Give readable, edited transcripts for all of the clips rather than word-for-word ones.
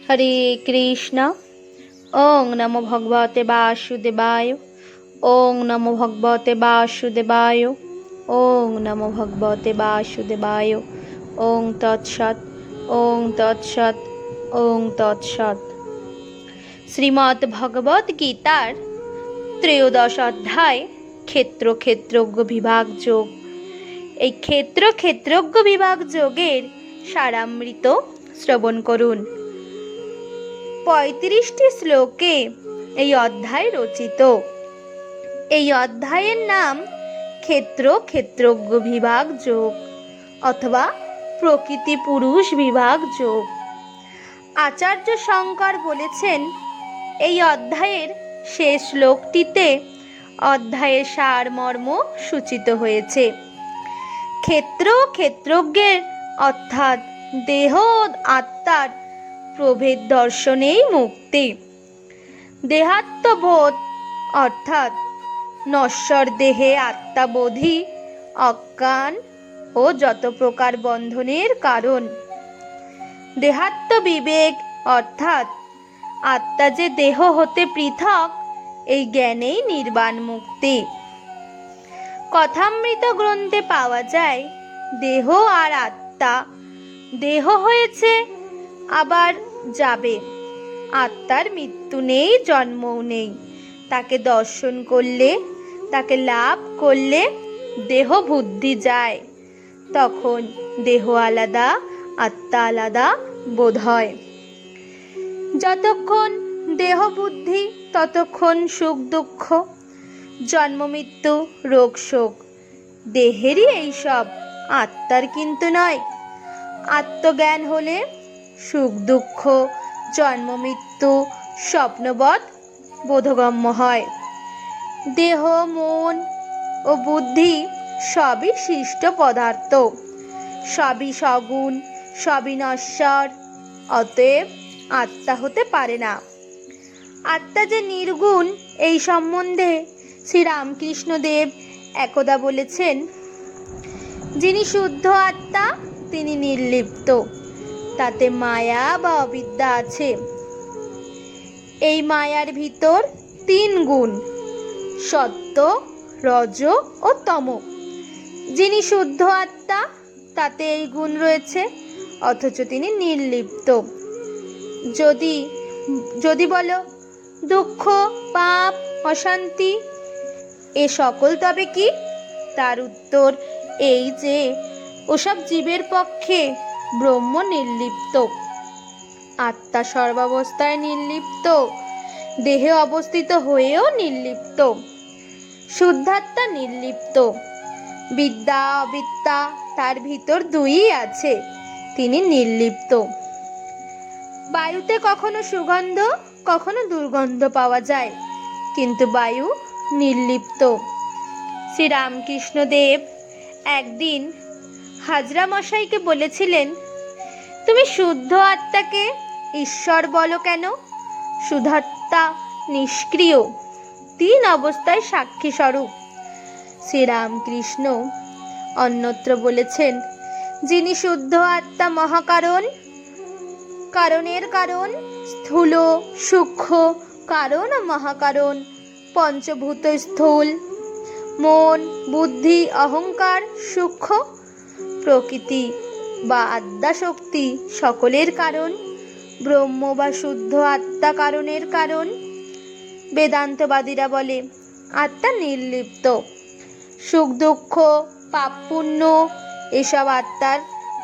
हरे कृष्ण। ओं नमो भगवते वासुदेवाय। ओं नमो भगवते वासुदेवाय। ओं नमो भगवते वासुदेवाय। ओं तत्सत्। ओं तत्सत्। ओं तत्सत्। শ্রীমদ্ ভগবদ গীতার ত্রয়োদশ অধ্যায় ক্ষেত্র ক্ষেত্রজ্ঞ বিভাগ যোগ। এই ক্ষেত্র ক্ষেত্রজ্ঞ বিভাগ যোগের সারামৃত শ্রবণ করুন। ৩৫টি শ্লোকে এই অধ্যায় রচিত। এই অধ্যায়ের নাম ক্ষেত্র ক্ষেত্রজ্ঞ বিভাগ যোগ অথবা প্রকৃতি পুরুষ বিভাগ যোগ। আচার্য শঙ্কর বলেছেন, এই অধ্যায়ের শেষ শ্লোকটিতে অধ্যায়ের সারমর্ম সূচিত হয়েছে। ক্ষেত্র ক্ষেত্রজ্ঞের অর্থাৎ দেহ আত্মার প্রভেদ দর্শনেই মুক্তি। দেহাত্মবোধ অর্থাৎ নশ্বর দেহে আত্মাবোধই অজ্ঞান ও যত প্রকার বন্ধনের কারণ। দেহাত্ম বিবেক অর্থাৎ আত্মা যে দেহ হতে পৃথক, এই জ্ঞানেই নির্বাণ মুক্তি। কথামৃত গ্রন্থে পাওয়া যায়, দেহ আর আত্মা, দেহ হয়েছে আবার যাবে, আত্মার মৃত্যু নেই, জন্মও নেই। তাকে দর্শন করলে, তাকে লাভ করলে দেহ বুদ্ধি যায়, তখন দেহ আলাদা আত্মা আলাদা বোধ হয়। যতক্ষণ দেহ বুদ্ধি ততক্ষণ সুখ দুঃখ, জন্ম মৃত্যু রোগ শোক দেহেরই এইসব, আত্মার কিন্তু নয়। আত্মজ্ঞান হলে সুখ দুঃখ জন্ম মৃত্যু স্বপ্নবৎ বোধগম্য হয়। দেহ মন ও বুদ্ধি সবই সৃষ্ট পদার্থ, সবই সগুণ, সবই নশ্বর, অতএব আত্মা হতে পারে না। আত্মা যে নির্গুণ, এই সম্বন্ধে শ্রীরামকৃষ্ণদেব একদা বলেছেন, যিনি শুদ্ধ আত্মা তিনি নির্লিপ্ত, তাতে মায়া বা অবিদ্যা আছে। এই মায়ার ভিতর 3 গুণ, সত্য রজ ও তম। যিনি শুদ্ধ আত্মা তাতে এই গুণ রয়েছে, অথচ তিনি নির্লিপ্ত। যদি বলো দুঃখ পাপ অশান্তি এ সকল তবে কি, তার উত্তর এই যে ওসব জীবের পক্ষে ব্রহ্ম নির্লিপ্ত। আত্মা সর্বাবস্থায় নির্লিপ্ত, দেহে অবস্থিত হয়েও নির্লিপ্ত। শুদ্ধাত্মা নির্লিপ্ত। বিদ্যা অবিদ্যা তার ভিতর 2ই আছে, তিনি নির্লিপ্ত। বায়ুতে কখনো সুগন্ধ কখনো দুর্গন্ধ পাওয়া যায়, কিন্তু বায়ু নির্লিপ্ত। শ্রীরামকৃষ্ণদেব একদিন হাজরা মশাইকে বলেছিলেন, তুমি শুদ্ধ আত্মাকে ঈশ্বর বলো কেন? শুদ্ধাত্মা নিষ্ক্রিয়, 3 অবস্থায় সাক্ষী স্বরূপ। শ্রীরামকৃষ্ণ অন্যত্র বলেছেন, যিনি শুদ্ধ আত্মা মহাকারণ, কারণের কারণ, স্থূল সূক্ষ্ম কারণ ও মহাকারণ, পঞ্চভূত স্থূল, মন বুদ্ধি অহংকার সূক্ষ্ম, প্রকৃতি বা আদ্যা শক্তি সকলের কারণ, ব্রহ্ম বা শুদ্ধ আত্মা কারণের কারণ। বেদান্তবাদীরা বলে আত্মা নির্লিপ্ত, সুখ দুঃখ পাপ পুণ্য এসব আত্মার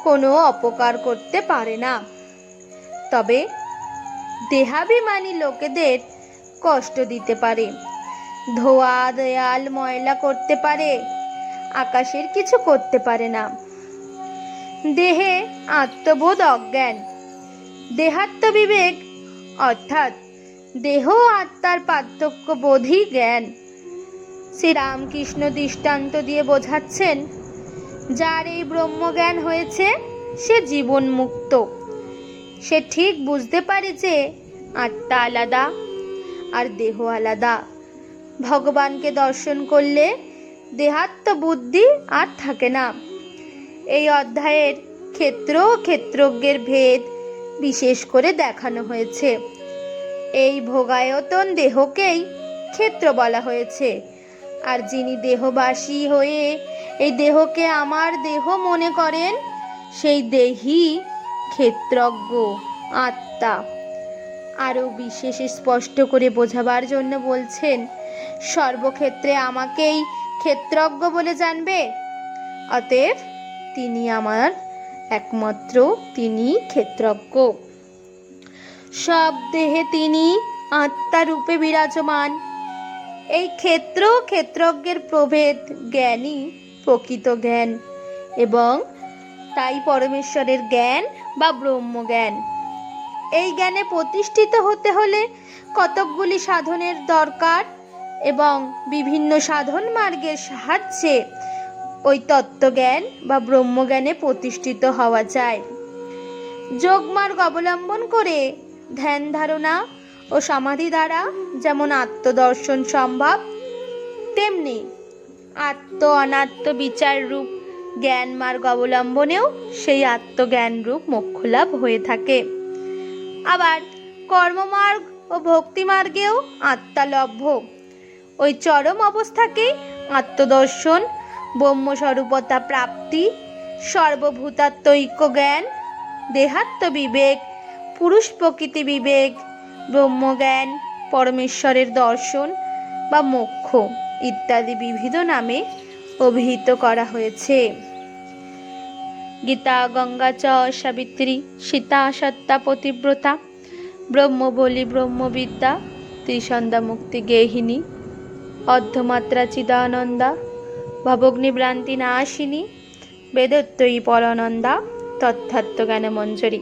কোনো অপকার করতে পারে না, তবে দেহাভিমানী লোকেদের কষ্ট দিতে পারে, ধোয়া দেয়াল ময়লা করতে পারে, আকাশের কিছু করতে পারে না। দেহে আত্মবোধ অজ্ঞান। দেহাত্ম বিবেক অর্থাৎ দেহ আত্মার পার্থক্য বোধই জ্ঞান। শ্রীরামকৃষ্ণ দৃষ্টান্ত দিয়ে বোঝাচ্ছেন, যার এই ব্রহ্মজ্ঞান হয়েছে সে জীবন মুক্ত। সে ঠিক বুঝতে পারে যে আত্মা আলাদা আর দেহ আলাদা। ভগবানকে দর্শন করলে দেহাত্ম বুদ্ধি আর থাকে না। এই অধ্যায়ের ক্ষেত্র ক্ষেত্রজ্ঞের ভেদ বিশেষ করে দেখানো হয়েছে। এই ভোগায়তন দেহকেই ক্ষেত্র বলা হয়েছে। আর যিনি দেহবাসী হয়ে এই দেহকে আমার দেহ মনে করেন, সেই দেহই ক্ষেত্রজ্ঞ আত্মা। আরও বিশেষ স্পষ্ট করে বোঝাবার জন্য বলছেন, সর্বক্ষেত্রে আমাকেই ক্ষেত্রজ্ঞ বলে জানবে, অতএব তিনি আমার একমাত্র, তিনি ক্ষেত্রজ্ঞ। সব দেহে তিনি আত্মা রূপে বিরাজমান। এই ক্ষেত্র ক্ষেত্রজ্ঞের প্রভেদ জ্ঞানই প্রকৃত জ্ঞান, এবং তাই পরমেশ্বরের জ্ঞান বা ব্রহ্মজ্ঞান। এই জ্ঞানে প্রতিষ্ঠিত হতে হলে কতকগুলি সাধনের দরকার, এবং বিভিন্ন সাধন মার্গের সাহায্যে ওই তত্ত্বজ্ঞান বা ব্রহ্মজ্ঞানে প্রতিষ্ঠিত হওয়া যায়। যোগমার্গ অবলম্বন করে ধ্যান ধারণা ও সমাধি দ্বারা যেমন আত্মদর্শন সম্ভব, তেমনি আত্ম অনাত্ম বিচার রূপ জ্ঞান মার্গ অবলম্বনেও সেই আত্মজ্ঞান রূপ মোক্ষ লাভ হয়ে থাকে। আবার কর্মমার্গ ও ভক্তিমার্গেও আত্মালভ্য ওই চরম অবস্থাকেই আত্মদর্শন, ব্রহ্মস্বরূপতা প্রাপ্তি, সর্বভূতাত্মৈক্য জ্ঞান, দেহাত্ম বিবেক, পুরুষ প্রকৃতি বিবেক, ব্রহ্মজ্ঞান, পরমেশ্বরের দর্শন বা মোক্ষ ইত্যাদি বিবিধ নামে অভিহিত করা হয়েছে। গীতা গঙ্গা চ সাবিত্রী সীতা সত্তা পতিব্রতা ব্রহ্মবলি ব্রহ্মবিদ্যা ত্রিসন্ধ্যা মুক্তি গেহিনী অর্ধমাত্রা চিদানন্দা ভবগ্নিভ্রান্তি নাশিনী বেদত্বয়ী পরানন্দা তথাত্ম জ্ঞান মঞ্জরী।